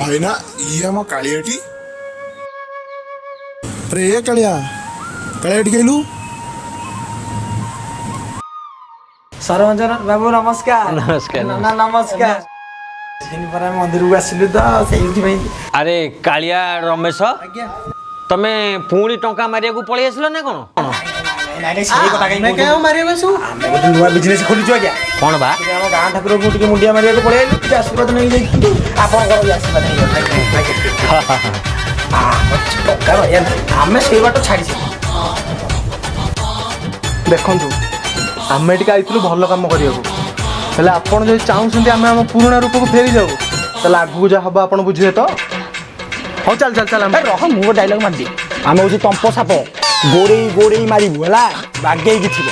ଭାଇନା ଇଏ ଆମ କାଳିଆଟି। ଆରେ ଏ କାଳିଆ କାଳିଆଟି କହିଲୁ। ସରପଞ୍ଚ ବାବୁ ନମସ୍କାର। ନମସ୍କାର। ନା ନମସ୍କାର। ଦିନ ପରେ ମନ୍ଦିରକୁ ଆସିଲୁ ତ ସେଇଥିପାଇଁ। ଆରେ କାଳିଆ ରମେଶ, ଆଜ୍ଞା। ତମେ ପୁଣି ଟଙ୍କା ମାରିବାକୁ ପଳେଇ ଆସିଲ ନା କଣ? ନାଇଁ ସେଇ କଥା କାଇଁ ମାରିବାକୁ ଆସୁ? ଆମେ ଗୋଟେ ନୂଆ ବିଜନେସ ଖୋଲିଛୁ ଆଜ୍ଞା। କଣ ବା? ଆମ ଗାଁ ଠାକୁରଙ୍କୁ ଟିକେ ମୁଣ୍ଡିଆ ମାରିବାକୁ ପଳେଇ ଆଇଲୁ, ଟିକେ ଆଶୀର୍ବାଦ ନେଇ ଯାଇଥାନ୍ତୁ। ଆପଣଙ୍କର ବି ଆଶୀର୍ବାଦ ନେଇଯାନ୍ତୁ। ଟଙ୍କା ମାରିବା ନାହିଁ, ଆମେ ସେଇ ବାଟ ଛାଡ଼ିଛୁ। ଦେଖନ୍ତୁ, ଆମେ ଟିକେ ଆଇଥିଲୁ ଭଲ କାମ କରିବାକୁ, ହେଲେ ଆପଣ ଯଦି ଚାହୁଁଛନ୍ତି ଆମେ ଆମ ପୁରୁଣା ରୂପକୁ ଫେରି ଯାଉ, ତାହେଲେ ଆଗକୁ ଯାହା ହବ ଆପଣ ବୁଝିବେ ତ? ହଉ ଚାଲ ରହ, ମୁଁ ଗୋଟେ ଡାଇଲଗ ମାରିଦିଏ। ଆମେ ହଉଛି ତମ୍ପ ସାପ, ଗୋଡେଇ ଗୋଡେଇ ମାରିବୁ ହେଲା, ବାଗେଇକି ଥିବ।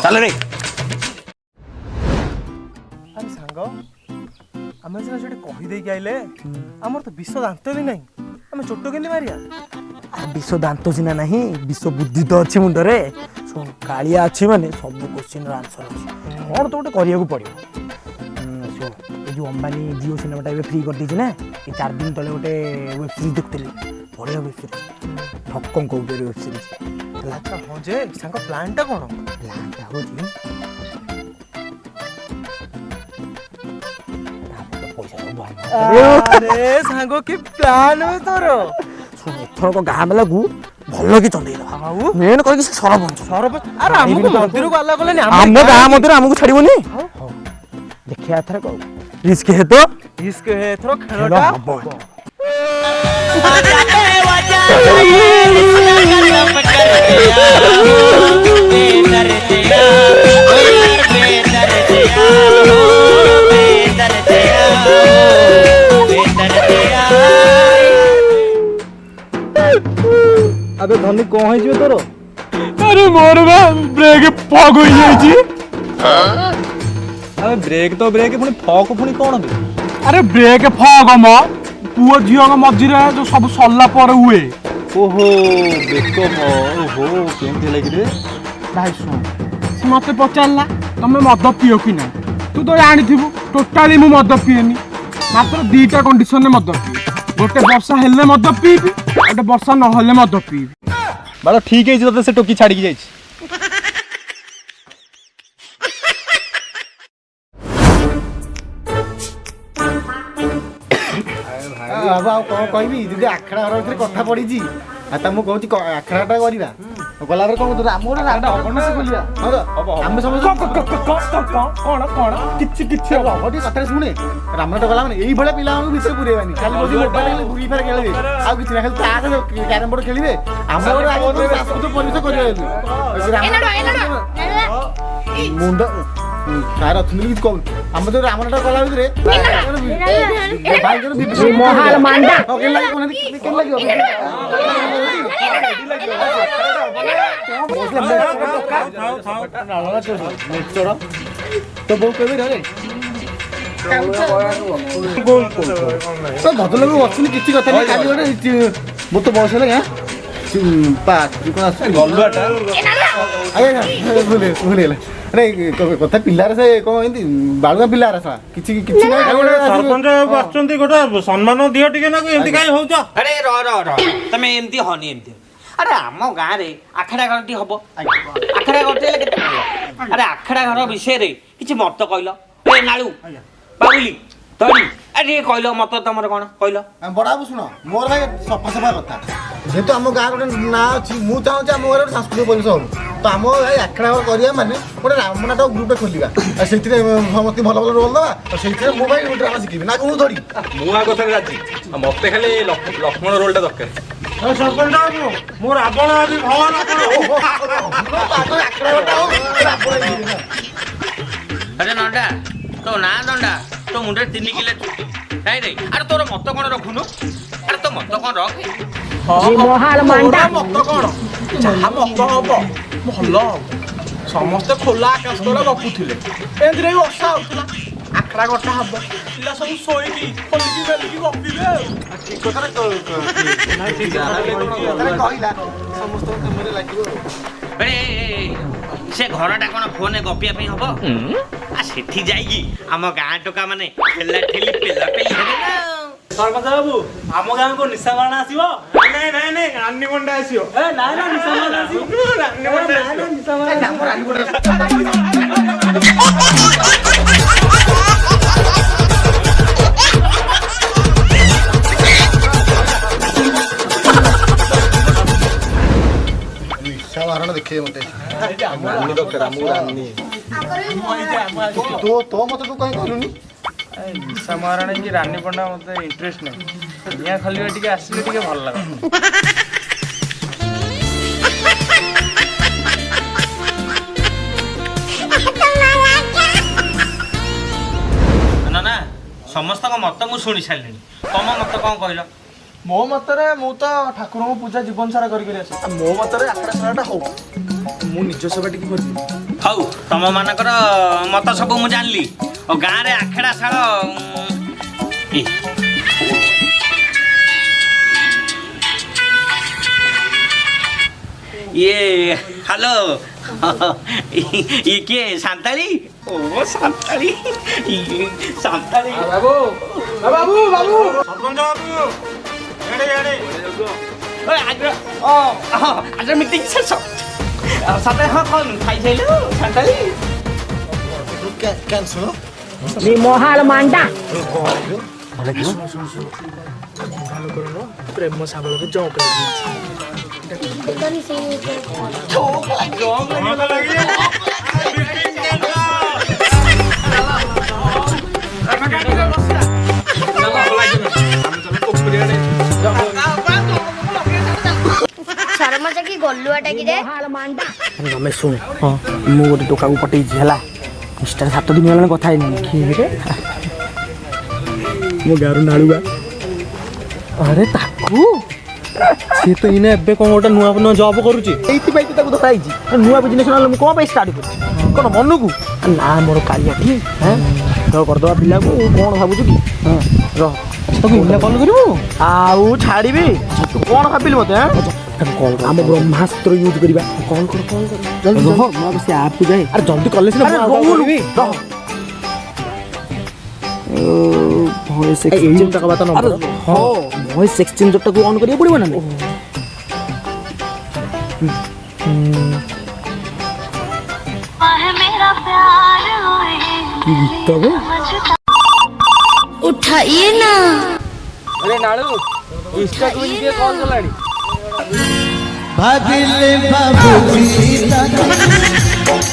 ଚାଲ ରେ। ଆରେ ସାଙ୍ଗ, ଆମେ ସିନା ସେଠି କହିଦେଇକି ଆଇଲେ, ଆମର ତ ବିଷ ଦାନ୍ତ ବି ନାହିଁ, ଆମେ ଚୋଟ କେମିତି ମାରିବା? ବିଷ ଦାନ୍ତ ସିନା ନାହିଁ, ବିଷ ବୁଦ୍ଧି ତ ଅଛି ମୁଣ୍ଡରେ। ଶୁଣ, କାଳିଆ ଅଛି ମାନେ ସବୁ କୋଶ୍ଚିନ୍ର ଆନ୍ସର ଅଛି। କ'ଣ ତ ଗୋଟେ କରିବାକୁ ପଡ଼ିବ। ଶୁଣ, ଏ ଯେଉଁ ଅମ୍ବାନୀ ଜିଓ ସିନେମାଟା ଏବେ ଫ୍ରି କରିଦେଇଛି ନା, ଏ 4 ଦିନ ତଳେ ଗୋଟେ ୱେବ୍ ସିରିଜ୍ ଦେଖୁଥିଲି, ବଢ଼ିଆ ୱେବ୍ ସିରିଜ୍, ଠକଙ୍କ ଉପରେ ୱେବ୍ ସିରିଜ୍। ଆଚ୍ଛା ହଁ ଯେ, ସାଙ୍ଗ ପ୍ଲାନ୍ଟା କ'ଣ? ପ୍ଲାନ୍ଟା ହେଉଛି ଆରେ ସାଙ୍ଗ କି ପ୍ଲାନ୍ ତୋର? ଶୁଣ, ଏଥରକ ଗାଁ ବେଲାକୁ ଭଲ କି ଚନ୍ଦେଇଦବା। ଆଉ ମେନ୍ କରିକି ସେ ସରପଞ୍ଚ। ଆରେ ଆମକୁ ମନ୍ଦିରକୁ ଆଲା କଲେନି, ଆମ ଗାଁ ମନ୍ଦିର ଆମକୁ ଛାଡ଼ିବନି। ଦେଖିବା ଏଥରକ ରିସ୍କ ହେତ ରିସ୍କ ଏଥର ଖେଳଟା ହବ। ଆବେ ଧନୀ କ'ଣ ହେଇଯିବ ତୋର? ଆରେ ମୋର ବା ବ୍ରେକ୍ ଫକ୍ ହେଇଯାଇଛି। ଆରେ ବ୍ରେକ୍ ତ ବ୍ରେକ୍, ପୁଣି ଫକ୍ ପୁଣି କ'ଣ? ଆରେ ବ୍ରେକ୍ ଫକ୍ ମ ପୁଅ ଝିଅଙ୍କ ମଝିରେ ଯୋଉ ସବୁ ସରିଲା ପରେ ହୁଏ। ଓହୋ ବେକ। ଓହୋ କେମିତି ହେଲା କି ରେ? ଭାଇ ଶୁଣ, ସେ ମତେ ପଚାରିଲା ତମେ ମଦ ପିଅ କି ନାହିଁ? ତୁ ତ ଜାଣିଥିବୁ ଟୋଟାଲି ମୁଁ ମଦ ପିଏନି, ମାତ୍ର 2ଟା କଣ୍ଡିସନରେ ମଦ ପିଏ। ଗୋଟେ ବର୍ଷା ହେଲେ ମଦ ପିଇବି, ଗୋଟେ ବର୍ଷା ନହେଲେ ମଦ ପିଇବି। ବାଳ ଠିକ୍ ହେଇଛି, ତତେ ସେ ଟୋକି ଛାଡ଼ିକି ଯାଇଛି। ବାବୁ ଆଉ କ'ଣ କହିବି, ଯଦି ଆଖଡ଼ା ଘର ଭିତରେ କଥା ପଡ଼ିଛି, ଆଉ ତା ମୁଁ କହୁଛି ଆଖଡ଼ାଟା କରିବା। ଗଲାପରେ କ'ଣ କହୁଛୁ, ଆମ ଗୋଟେ ଖୋଲିବା। ଆମେ ସମସ୍ତେ କିଛି ଟିକେ କଥାରେ ଶୁଣେ, ରାମନାଥ ଗଲା ମାନେ ଏଇଭଳିଆ ପିଲାମାନଙ୍କୁ ଭିତରେ ପୁରେଇବାନି। ଖାଲି ବସି ମୋବାଇଲ ଫ୍ରି ଫାୟାର ଖେଳିବେ, ଆଉ କିଛି ନାହିଁ, ଖାଲି ତାସ କ୍ୟାରମ୍ ବୋର୍ଡ ଖେଳିବେ। ଆମର ଗୋଟେ ସାଂସ୍କୃତିକ ପରିବେଶ କରିବା। ମୁଣ୍ଡ ସାର୍ ଅଛନ୍ତି କିଛି କହୁନି। ଆମ ଯୋଉ ରାମନାଥ ଗଲା ଭିତରେ ତ ବୋଉ କହିବେ ଘରେ ଭଦ୍ରଲୋକ ଅଛନ୍ତି, କିଛି କଥା ନାହିଁ। କାଲି ଗୋଟେ ବହୁତ ବୟସ ହେଲା ଗଲୁଆଟା ଭୁଲିଗଲା। ଆରେ କଥା ପିଲାର ସେ କ'ଣ ଏମିତି ବାଳୁଆ ପିଲାର କିଛି କିଛି ସରପଞ୍ଚ ଆସୁଛନ୍ତି, ଗୋଟେ ସମ୍ମାନ ଦିଅ ଟିକେ ନା, ଏମିତି କାହିଁ ହଉଛ? ଆରେ ର ତମେ ଏମିତି ହନି ଏମିତି। ଆରେ ଆମ ଗାଁରେ ଆଖଡ଼ା ଘରଟି ହବ, ଆଖଡ଼ା ଘରଟି ହେଲେ କେତେ ଭଲ। ଆରେ ଆଖଡ଼ା ଘର ବିଷୟରେ କିଛି ମତ କହିଲ। ଏ ନାଳୁ ବାବୁଲି ତଳି ଟିକେ କହିଲ ମତ ତମର କ'ଣ କହିଲ? ବଡ଼ ବାବୁ ଶୁଣ, ମୋର ଭାଇ ସଫା କଥା। ଯେହେତୁ ଆମ ଗାଁ ଗୋଟେ ନାଁ ଅଛି, ମୁଁ ଚାହୁଁଛି ଆମ ଘରେ ଗୋଟେ ସାଂସ୍କୃତିକ ପରିବେଶ ହବ। ତ ଆମ ଭାଇ ଆଖଡ଼ା ଘର କରିବା ମାନେ ଗୋଟେ ରାମନାଥ ଗ୍ରୁପଟେ ଖୋଲିବା, ଆଉ ସେଇଥିରେ ସମସ୍ତେ ଭଲ ଭଲ ରୋଲ୍ ଦେବା, ଆଉ ସେଇଥିରେ ମୁଁ ଭାଇ ଗୋଟେ ଡ୍ରାମା ଶିଖିବି ନା ମୁଁ ଧରି। ମୁଁ ଆ କଥାରେ ରାଜି, ମତେ ଖାଲି ଲକ୍ଷ୍ମଣ ରୋଲଟା ଦରକାର। ସରପଞ୍ଚ ବାବୁ, ମୁଁ ରାବଣ ଆଜି ଭଗବାନ। ଆରେ ନଣ୍ଡା, ତୋ ନାଁ ଦଣ୍ଡା, ତୋ ମୁଣ୍ଡରେ 3 କିଲୋ ଚୁଟି ନାଇଁ ନାଇଁ। ଆରେ ତୋର ମତ କ'ଣ ରଖୁନୁ? ଆରେ ତୋ ମତ କ'ଣ ରଖ। ମତ କ'ଣ? ଯାହା ମତ ହବ ଭଲ ହବ। ସମସ୍ତେ ଖୋଲା ଆକାଶ ତଳେ ଗପୁଥିଲେ, ଏମିତିରେ ବି ବର୍ଷା ହଉଥିଲା। ଆଖଡ଼ା ଗୋଟା ହବ, ପିଲା ସବୁ ଶୋଇକି ଖୋଲିକି ବେଲିକି ଗପିବେ ଆଉ। ଠିକ କଥାରେ କହିଲା, ସମସ୍ତଙ୍କ କାମରେ ଲାଗିବ। ସେ ଘରଟା କ'ଣ ଫୋନରେ ଗପିବା ପାଇଁ ହବ? ସେଠି ଯାଇକି ଆମ ଗାଁ ଟୋକା ମାନେ ଠେଲା ଠେଲି ପେଲା ପେଲି ହେବେ ନା। ସରପଞ୍ଚ ବାବୁ ଆମ ଗାଁକୁ ନିଶା ମାରଣା ଆସିବ? ନାଇଁ ନାଇଁ ନାଇଁ ରାନୀ ପଣ୍ଡା ଆସିବ। ନାଇଁ ନା ନିଶା ମାରଣା ଆସିବ। ରାନୀ ପଣ୍ଡା ଆସିବ। ନିଶା ମାରଣା ନିଶା ମାରଣ ଦେଖେଇବେ ମତେ ରାନୀ ଦରକାର ଆମକୁ ରାନୀ। ତୋ ମତେ ତୁ କାହିଁ କହିଲୁନି? ନିଶା ମହାରାଣୀ କି ରାନୀ ପଣ୍ଡା ମତେ ଇଣ୍ଟରେଷ୍ଟ ନାହିଁ। ନିଆଁ ଖଲିବା ଟିକେ ଆସିଲେ ଟିକେ ଭଲ ଲାଗେ। ନା ନା ସମସ୍ତଙ୍କ ମତ ମୁଁ ଶୁଣି ସାରିଲିଣି। ତମ ମତ କ'ଣ କହିଲ? ମୋ ମତରେ ମୁଁ ତ ଠାକୁରଙ୍କୁ ପୂଜା ଜୀବନ ସାରା କରିକି ଆସେ। ମୋ ମତରେ ଆଖଡ଼ା ସାରାଟା ହଉ। ମୁଁ ନିଜ ସେବା ଟିକେ କରିବି। ହଉ ତମ ମାନଙ୍କର ମତ ସବୁ ମୁଁ ଜାଣିଲି। ଆଉ ଗାଁରେ ଆଖେଡ଼ା ଶାଳ ଇଏ ହ୍ୟାଲୋ ଇଏ କିଏ ସାନ୍ତାଳୀ? ଓ ସାନ୍ତାଳୀ ସାନ୍ତାଳୀ ବାବୁ ବାବୁ ବାବୁ ସରପଞ୍ଚ ବାବୁ ଏଡେ ଏଡେ ଆଜି ମିଟିଂ ଶେଷ। ସାନ୍ତାଳୀ ହଁ କ'ଣ ଖାଇସାଇଲୁ ସାନ୍ତାଳୀ? କେନ୍ ଶୁଣ ମହାଳ ମାଣ୍ଡା ପ୍ରେମ ସାବଳରେ ଜଙ୍କ ଲାଗିଛି। ସରପଞ୍ଚ କି ଗଲୁଆଟା କି ରେ? ତମେ ଶୁଣ ହଁ ମୁଁ ଗୋଟେ ଟୋକାକୁ ପଠେଇଛି ହେଲା। ଇନଷ୍ଟାରେ 7 ଦିନ ହେଲାଣି କଥା ହେଇନି। କିଏ ମୋ ଗାଁରୁ ନାଳୁଆ। ଆରେ ତାକୁ ସିଏ ତ ଏଇନା ଏବେ କ'ଣ ଗୋଟେ ନୂଆ ନୂଆ ଜବ୍ କରୁଛି। ଏଇଥିପାଇଁ ତ ତାକୁ ଧରା ହେଇଛି। ନୂଆ ବିଜନେସ୍ ନହେଲେ ମୁଁ କ'ଣ ପାଇଁ ଷ୍ଟାର୍ଟ କରିଛି? କ'ଣ ମନକୁ? ନା ମୋର କାଳିଆଠି ହଁ କରିଦେବା ପିଲାକୁ କ'ଣ ଭାବୁଛୁ କି? ହଁ ରହ ତାକୁ ଇନା କଲ୍ କରିବୁ? ଆଉ ଛାଡ଼ିବି? ତୁ କ'ଣ ଭାବିଲୁ ମୋତେ? ଆମ ବ୍ରହ୍ମାସ୍ତ୍ର ୟୁଜ୍ କରିବା। କଲ୍ କର ଜଲ୍ଦି ରହ। ମୁଁ ଆଉ ସେ ଆପ୍କୁ ଯାଏ। ଆରେ ଜଲ୍ଦି କଲେ ସିନା ମୁଁ ଆଉ କରିବି। ଭଏସ୍ ଏଇଟା କଥା ତ ନମ୍ବର। ହଁ ଭଏସ୍ ଏକ୍ସଚେଞ୍ଜରଟାକୁ ଅନ୍ କରିବାକୁ ପଡ଼ିବ ନା ନାଇଁ? କି ଗୀତ ବେ? ଉଠାଇଏ ନା ଆରେ ନାଳୁ ଇନଷ୍ଟା କୁ କିଏ କଲ୍ କଲାଣି? भाभिले बाबूजी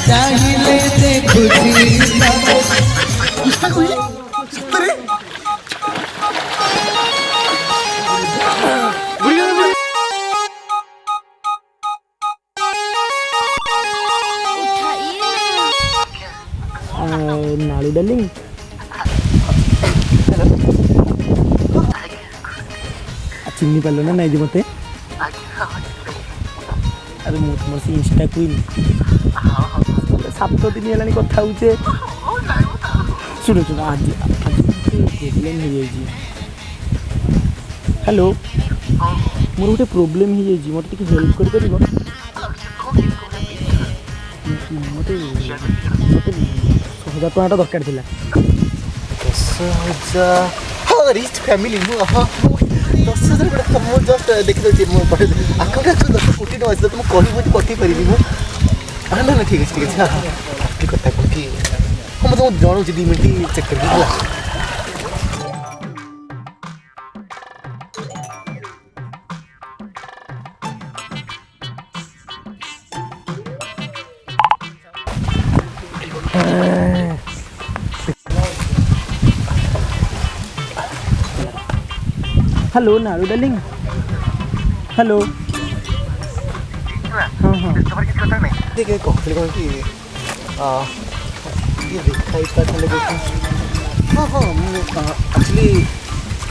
चाहिले देखुजी ନାଳୁ ଡାର୍ଲିଂ ଚିହ୍ନି ପାରିଲ ନା ନାଇଁ ଯେ ମତେ? ଆରେ ମୁଁ ତୁମର ସେ ଇନଷ୍ଟା କୁଇନ୍ 7 ଦିନ ହେଲାଣି କଥା ହଉଛେ। ଶୁଣ ଆଜି ପ୍ରୋବ୍ଲେମ୍ ହେଇଯାଇଛି। ହ୍ୟାଲୋ ମୋର ଗୋଟେ ପ୍ରୋବ୍ଲେମ୍ ହେଇଯାଇଛି। ମୋତେ ଟିକେ ହେଲ୍ପ କରିପାରିବ? ମୋତେ 10,000 ଟଙ୍କାଟା ଦରକାର ଥିଲା। 10,000 ହଁ ରିଚ୍ ଫ୍ୟାମିଲି ମୁଁ 10,000 ଗୁଡ଼ା ମୁଁ ଜଷ୍ଟ ଦେଖିଦେଉଛି ମୁଁ ଆକାଉଣ୍ଟରେ 10 କୋଟି ଟଙ୍କା ଅଛି। ମୁଁ କହିବି ବୋଲି ପଠେଇ ପାରିବି ମୁଁ? ନା ନା ଠିକ୍ ଅଛି ହଁ ହଁ ଠିକ୍ କଥା କ'ଣ କି ହଁ ମୁଁ ତୁମକୁ ଜଣାଉଛି 2 ମିନିଟ୍ ଚେକ୍ କରିବି ହେଲା। हेलो नारू डार्लिंग हेलो हाँ हाँ ଟିକେ କହୁଥିଲି କ'ଣ କି ଟିକେ ଦେଖା ହେଇପାରିଲେ ହଁ ହଁ ମୁଁ ଆକ୍ଚୁଆଲି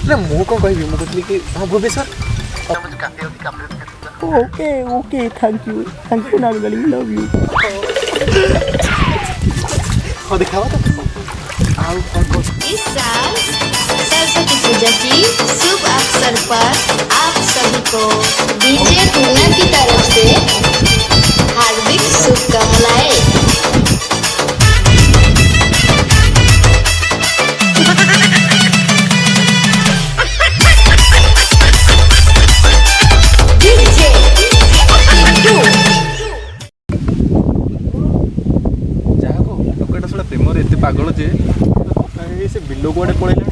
ନା ମୁଁ କ'ଣ କହିବି ମୁଁ କହୁଥିଲି କି ହଁ Bhubaneswar okay okay thank you नारू डार्लिंग लव यू। ହଁ ଦେଖା ହବା ତ ଆଉ କ'ଣ इस साल सरस्वती पूजा की शुभ अवसर पर आप सभी को डीजे पूना की तरफ से हार्दिक शुभकामनाएं। ନାଲୁ କୁଆଡ଼େ ପଳେଇଲାଣି।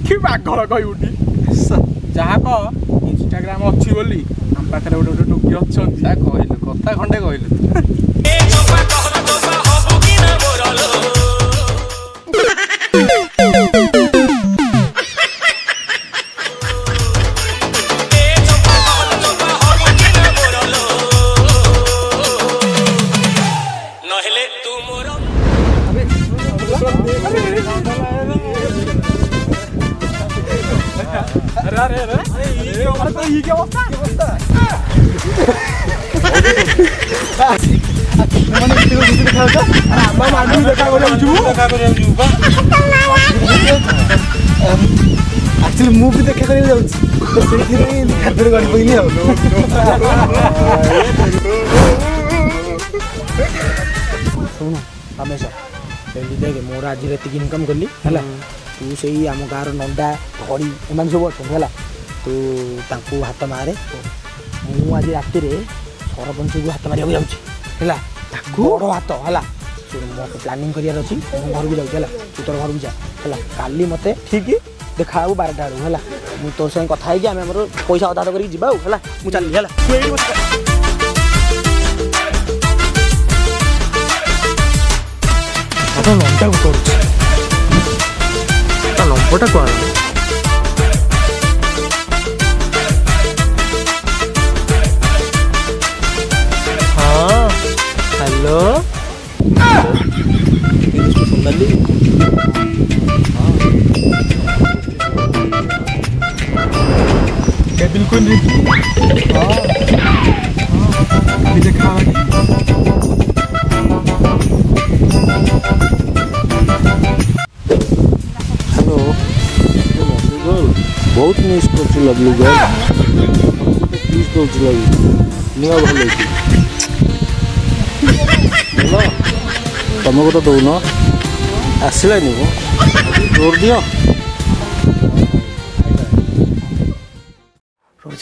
କି ପାଗଳ କହିବୁଟି ଯାହା କହ ଇନଷ୍ଟାଗ୍ରାମ ଅଛି ବୋଲି ଆମ ପାଖରେ ଗୋଟେ ଟୋକି ଅଛନ୍ତି। ଯାହା କହିଲୁ କଥା ଖଣ୍ଡେ କହିଲୁ। ଆକ୍ଚୁଆଲି ମୁଁ ବି ଦେଖା କରିବାକୁ ଯାଉଛି ତ ସେଇଥିପାଇଁ ଖାଦ୍ୟରେ ଗଳି ପଇଲି ଆଉ। ଶୁଣୁ ରମେଶ ଏମିତି ଦେଖେ ମୋର ଆଜି ଏତିକି ଇନକମ୍ କଲି ହେଲା ତୁ ସେଇ ଆମ ଗାଁର ନଣ୍ଡା ଘଡ଼ି ଏମାନେ ସବୁ ଅଛନ୍ତି ହେଲା ତୁ ତାଙ୍କୁ ହାତ ମାରେ ମୁଁ ଆଜି ରାତିରେ ସରପଞ୍ଚକୁ ହାତ ମାରିବାକୁ ଯାଉଛି ହେଲା ତାକୁ ବଡ଼ ହାତ ହେଲା ଶୁଣୁ ମୋତେ ପ୍ଲାନିଂ କରିବାର ଅଛି ମୁଁ ଘରକୁ ଯାଉଛି ହେଲା ତୁ ତୋର ଘରକୁ ଯା ହେଲା କାଲି ମୋତେ ଠିକ୍ ଦେଖାହେବୁ 12ଟା ବେଳକୁ ହେଲା ମୁଁ ତୋର ସାଙ୍ଗେ କଥା ହେଇକି ଆମେ ଆମର ପଇସା ଅଧା ଅଧା କରିକି ଯିବା ଆଉ ହେଲା ମୁଁ ଚାଲିଲି ହେଲା ତୁ ଏଇଠି ବସି ନମ୍ବରଟାକୁ କରୁଛି ତା ନମ୍ବରଟା କୁହ ହଁ ହ୍ୟାଲୋ ସୋନାଲି बिल्कुल हाँ अभी देखा हेलो बहुत मिस कर लवली गर्ल प्लीज दौच लगी नुआ भल तुम को तो दौन आसलानी को जोर दियो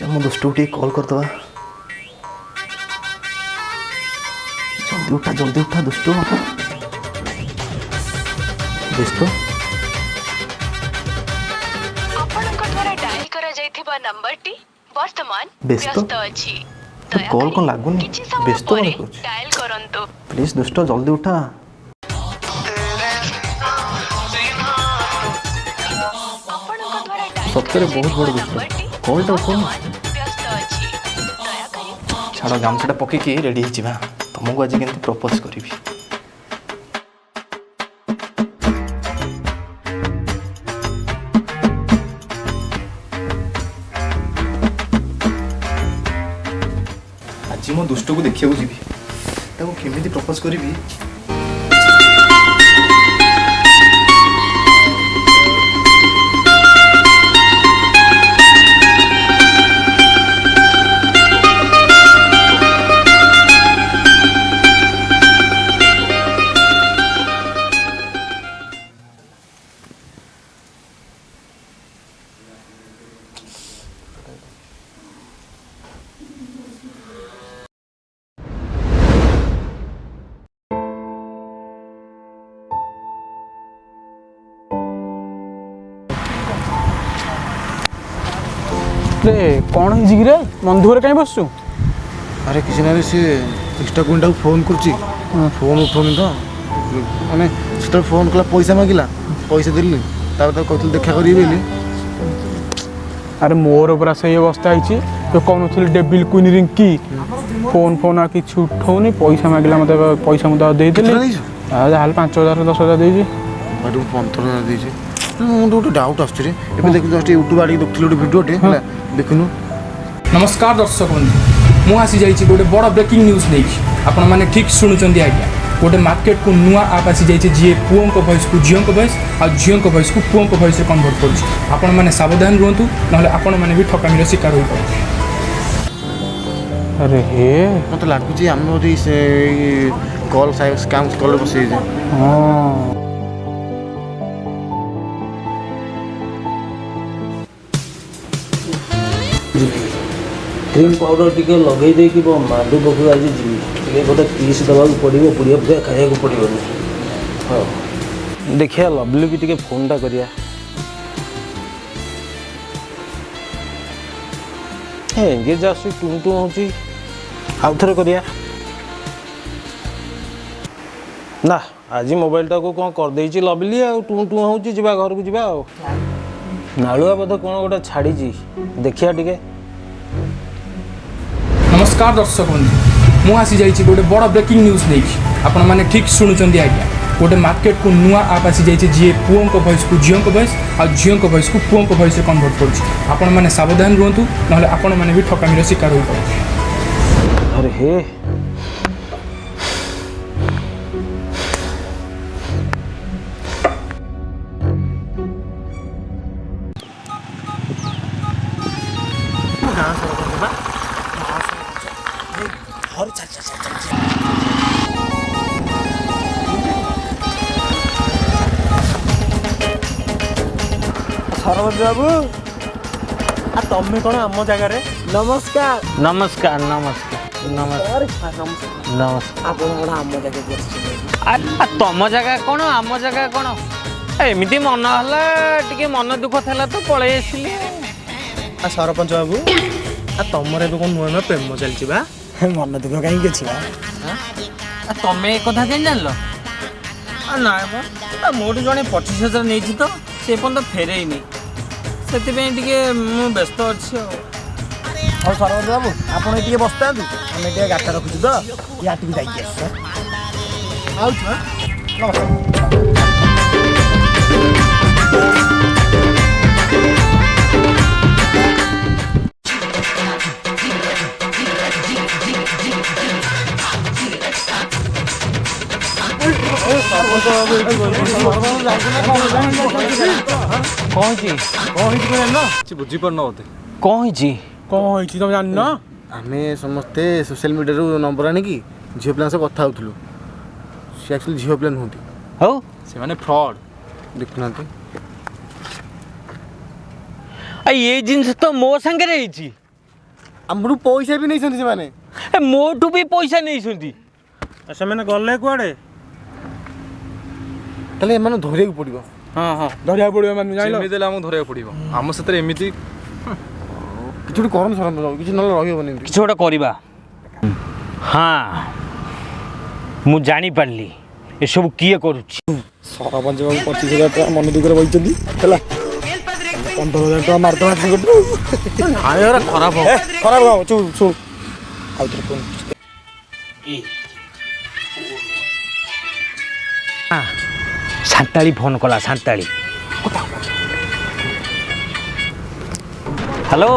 ଆମ ଦୋସ୍ତକୁ ଟିକେ କଲ୍ କରିଦେବା। ଜଲ୍ଦି ଉଠା ଦୋସ୍ତ ଦୋସ୍ତ ଆପଣଙ୍କ ଦ୍ୱାରା ଡାଏଲ କରାଯାଇଥିବା ନମ୍ବରଟି ବର୍ତ୍ତମାନ ବ୍ୟସ୍ତ ଅଛି କଲ୍ କ'ଣ ଲାଗୁନି କିଛି ସମୟ ବ୍ୟସ୍ତ ପରେ ମନେ କରୁଛି ଡାଏଲ କରନ୍ତୁ ପ୍ଲିଜ୍ ଦୋସ୍ତ ଜଲ୍ଦି ଉଠା ଆପଣଙ୍କ ଦ୍ୱାରା ଡାଏଲ ସତରେ ବହୁତ ବଡ଼ ଦୋସ୍ତ କଲ୍ଟା ଉଠଉନି ବ୍ୟସ୍ତ ଅଛି ଦୟାକରି ଛାଡ଼ ଗାମୁଛାଟା ପକେଇକି ରେଡ଼ି ହେଇଯିବା ତମକୁ ଆଜି କେମିତି ପ୍ରପୋଜ୍ କରିବି। ଆଜି ମୋ ଦୁଷ୍ଟକୁ ଦେଖିବାକୁ ଯିବି ତାକୁ କେମିତି ପ୍ରପୋଜ୍ କରିବି। कौन है रे मन दुखरे कहीं बसु अरे किसी ना सी एक्स्ट्रा गुंडा को फोन करुच्ची फोन उठौनी तो मैंने से फोन कला पैसा मागिला पैसा दिल्ली कहते देखा करी बोली अरे मोर पूरा सही अवस्था है तो कौन थी devil queen Rinki phone phone कि उठौनी पैसा मागिला मत पैसा मुझे देदेली जहाँ 5,000 10,000 देजी 15,000 देजी मुझे गोटे डाउट आसुचे देख जस्ट यूट्यूब आड़े देखुली गोटे भिडियोटे देखुनु। नमस्कार दर्शक बंधु मुझे जाइए गोटे बड़ ब्रेकिंग न्यूज नहीं आपण मैंने ठीक शुणुंट आज्ञा गोटे मार्केट को नुआ आप आसी जाइए जी पुओं को वॉइस को झील को वॉइस आ झील को वॉइस को पुओं को वॉइस कन्वर्ट कर आपण मैंने सावधान रुहतु ना आपण मैंने भी ठकामीर शिकार हो पाए। अरे हे मत लगुच आम कल स्काम कल बस हाँ क्रीम पाउडर टी लगे देकी माडू पाखु आज जी गोटे पीस देवा पड़ो पुड़िया पुड़िया खाया पड़ोनी हाँ देखिए लवली भी टिके फोन टा करिया एंगेज आसी टू टू होची आउ थरे करिया ना आज मोबाइल टा को कौन कर देची लवली आ टू टू होची जिबा घर को जिबा आ नालुआ बोध कौन गोटे छाड़ी देखिया टिके नमस्कार दर्शक बंधु मु आसी जाइए गोटे बड़ ब्रेकिंग न्यूज नहीं आपण मैंने ठीक शुणुंट आज्ञा गोटे मार्केट को नुआ आप आसी जाइए जी पुओं को वॉइस को झीओं को वॉइस आ झीओं को वॉइस को पुओं को वॉइस में कन्वर्ट कर आपण मैंने सावधान रुहतु ना आपण मैंने भी ठकामीर शिकार हो पारे। अरे हे सरपंच बाबू आ तमें कौन आम जगार नमस्कार नमस्कार नमस्कार नमस्कार नमस्कार आप आम जगह तुम जगह कौन आम जगह कौन एमती मन है मन दुख था तो पलि आसिली सरपंच बाबू आ तुम कौन नुआ नुआ प्रेम चलती मन दुख कहीं तमें कथा कहीं जान ना मोटू जड़े 25,000 नहीं तो से पर्यटन फेरईनी से व्यस्त अच्छी हाँ सरपंच बाबू आप ये बस था आम गाटा रखुच तो या जाइए बुझी पारन बोधे कौन कौन तुम जान आम समस्ते सोशल मीडिया नंबर आणिकी झील पिला कथा होलु सी एक्चुअली झील पिला नुहति हो से माने फ्रॉड देखुना ये जिनस तो मो संगे रही आमठू पैसा भी नहीं से माने मोटू भी पैसा नहीं से गले कुआड़े ताले एमाने धरिया पड़ो हाँ हाँ धरिया पड़ो मैंने जान एमती आमको धरिया पड़ो आम सहित एमती किसी गोटे करम सरम किसी ना रही किसी गोटे करवा हाँ मु जानी पारली ये सब किए करुच्ची सरपंच बाबू 25,000 टका मन दुख बही 15,000 टका मारद खराब खराब हो शुण आउे फोन सांताली फोन कला सांताली हेलो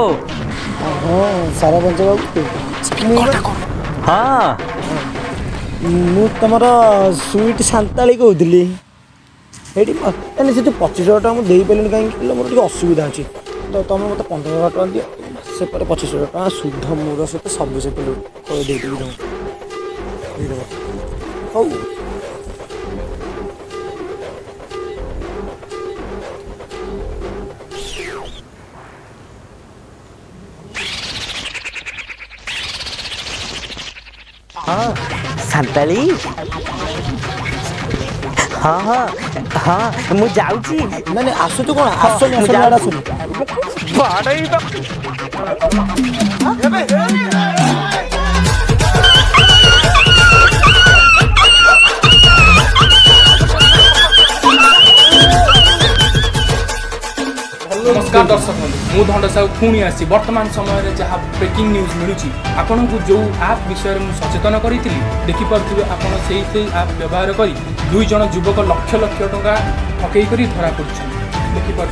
सरपंच बाबू हाँ मु तुम स्वीट सांताली कहूली ये 25,000 टका मुझे पारे कहीं मोर असुविधा अच्छी तो तुम मत 15,000 टका दियो से 25,000 टका शुद्ध मोर सहित सब से देदेवी हौ सांताली हाँ हाँ हाँ मु जाऊँगी मैंने आसु तो कौन आसो नमस्कार दर्शक बंधु मु धंड साहू पुणी आसी वर्तमान समय जहाँ ब्रेकिंग न्यूज मिलूँ आपन को जो आप विषय में सचेतन करी देखिपे आपड़ से आप व्यवहार कर 2 जन युवक लक्ष लक्ष टका ठकई कर धरा पड़े देखिपे।